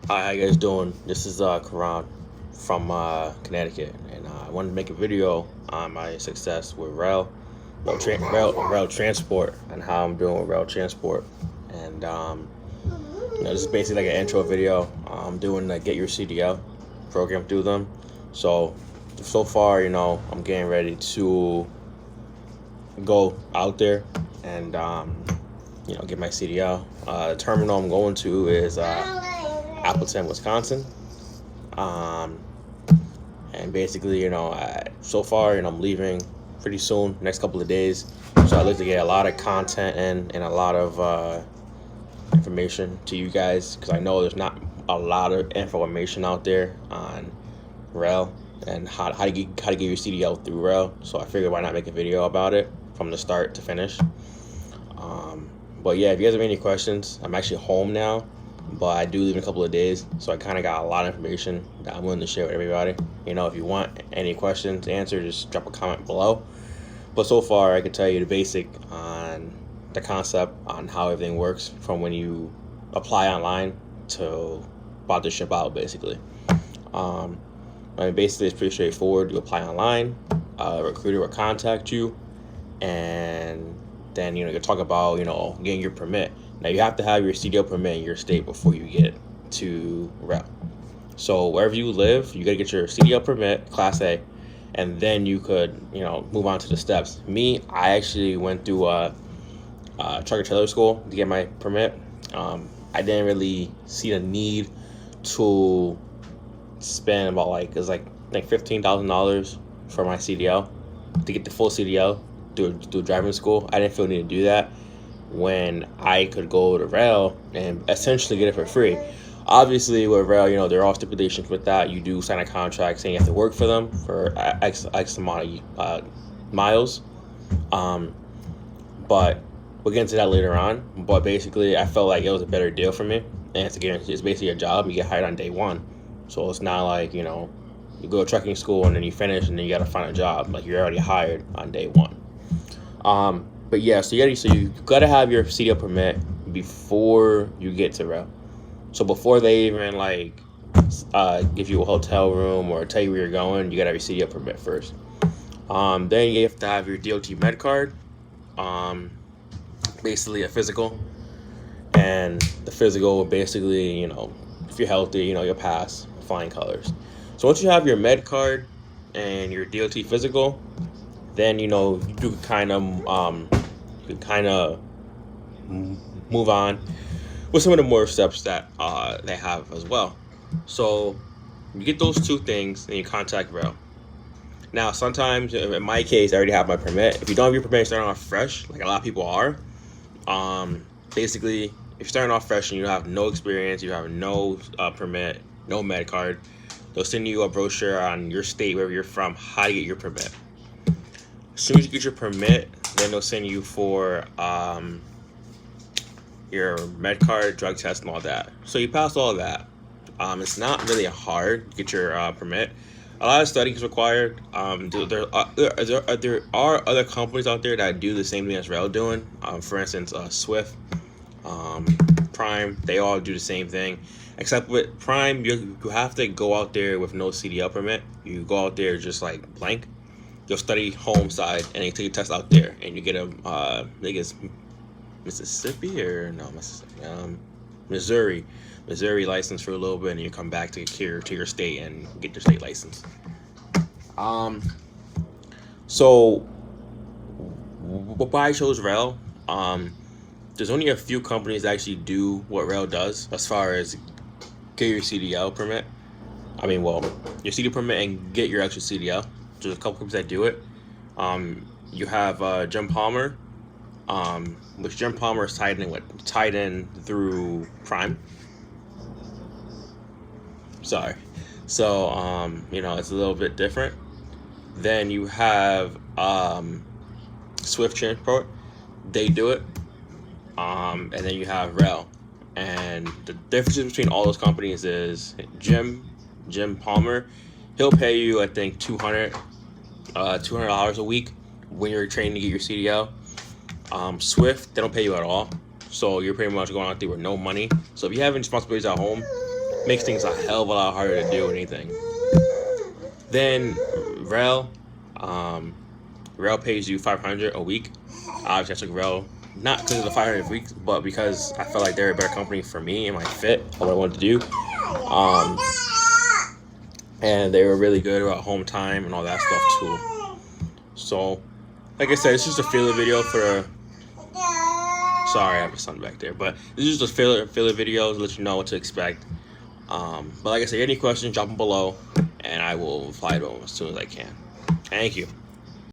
Hi, how you guys doing? This is Karan from Connecticut, and I wanted to make a video on my success with rail transport, and how I'm doing with rail transport. And this is basically like an intro video. I'm doing the Get Your CDL program through them. So far, I'm getting ready to go out there and get my CDL. The terminal I'm going to is Appleton, Wisconsin. Um, and basically, so far, I'm leaving pretty soon, next couple of days. So I'd like to get a lot of content and a lot of information to you guys, because I know there's not a lot of information out there on rail and how to get your CDL through rail. So I figured, why not make a video about it from the start to finish. But yeah, if you guys have any questions, I'm actually home now, but I do leave in a couple of days, so I kind of got a lot of information that I'm willing to share with everybody. If you want any questions answered, just drop a comment below. But so far, I can tell you the basic on the concept on how everything works from when you apply online to about to ship out, basically. Basically, it's pretty straightforward. You apply online, a recruiter will contact you, and then you talk about getting your permit. Now you have to have your CDL permit in your state before you get to rail. So wherever you live, you gotta get your CDL permit, Class A, and then you could move on to the steps. Me, I actually went through a trucker trailer school to get my permit. I didn't really see the need to spend about I think $15,000 for my CDL to get the full CDL do driving school. I didn't feel the need to do that when I could go to rail and essentially get it for free. Obviously, with rail, there are stipulations with that. You do sign a contract saying you have to work for them for X amount of miles. But we'll get into that later on. But basically, I felt like it was a better deal for me. And it's basically a job. You get hired on day one. So it's not like, you go to trucking school and then you finish and then you got to find a job. Like, you're already hired on day one. But yeah, so you gotta have your CDL permit before you get to rail. So before they even give you a hotel room or tell you where you're going, you gotta have your CDL permit first. Then you have to have your DOT med card, basically a physical, and the physical will basically, if you're healthy, you'll pass flying colors. So once you have your med card and your DOT physical, then you can kind of move on with some of the more steps that they have as well. So you get those two things and you contact rail. Now sometimes, in my case, I already have my permit. If you don't have your permit, starting off fresh, like a lot of people are. Basically, if you're starting off fresh and you have no experience, you have no permit, no med card, they'll send you a brochure on your state, wherever you're from, how to get your permit. As soon as you get your permit, then they'll send you for your med card, drug test, and all that. So you pass all of that. It's not really hard to get your permit. A lot of studying is required. There are other companies out there that do the same thing as Rail doing. For instance, Swift, Prime, they all do the same thing. Except with Prime, you have to go out there with no CDL permit. You go out there just like blank. You'll study home side and you take a test out there, and you get a I think it's Mississippi or no Mississippi, Missouri license for a little bit, and you come back to your state and get your state license. So why I chose Rail? There's only a few companies that actually do what Rail does as far as get your CDL permit. Your CDL permit and get your actual CDL. There's a couple companies that do it. You have Jim Palmer, which Jim Palmer is tied in through Prime. Sorry. So it's a little bit different. Then you have Swift Transport. They do it. And then you have Rail. And the difference between all those companies is Jim Palmer, he'll pay you, I think, $200 a week when you're training to get your CDL. Swift, they don't pay you at all, so you're pretty much going out there with no money. So if you have any responsibilities at home, makes things a hell of a lot harder to do anything. Then Roehl, Roehl pays you $500 a week. Obviously, I took Roehl not because of the 500 weeks, but because I felt like they're a better company for me and my fit, what I wanted to do. And they were really good about home time and all that stuff too. So, like I said, it's just a filler video for. Sorry, I have a son back there, but this is just a filler video to let you know what to expect. But like I said, any questions, drop them below, and I will reply to them as soon as I can. Thank you.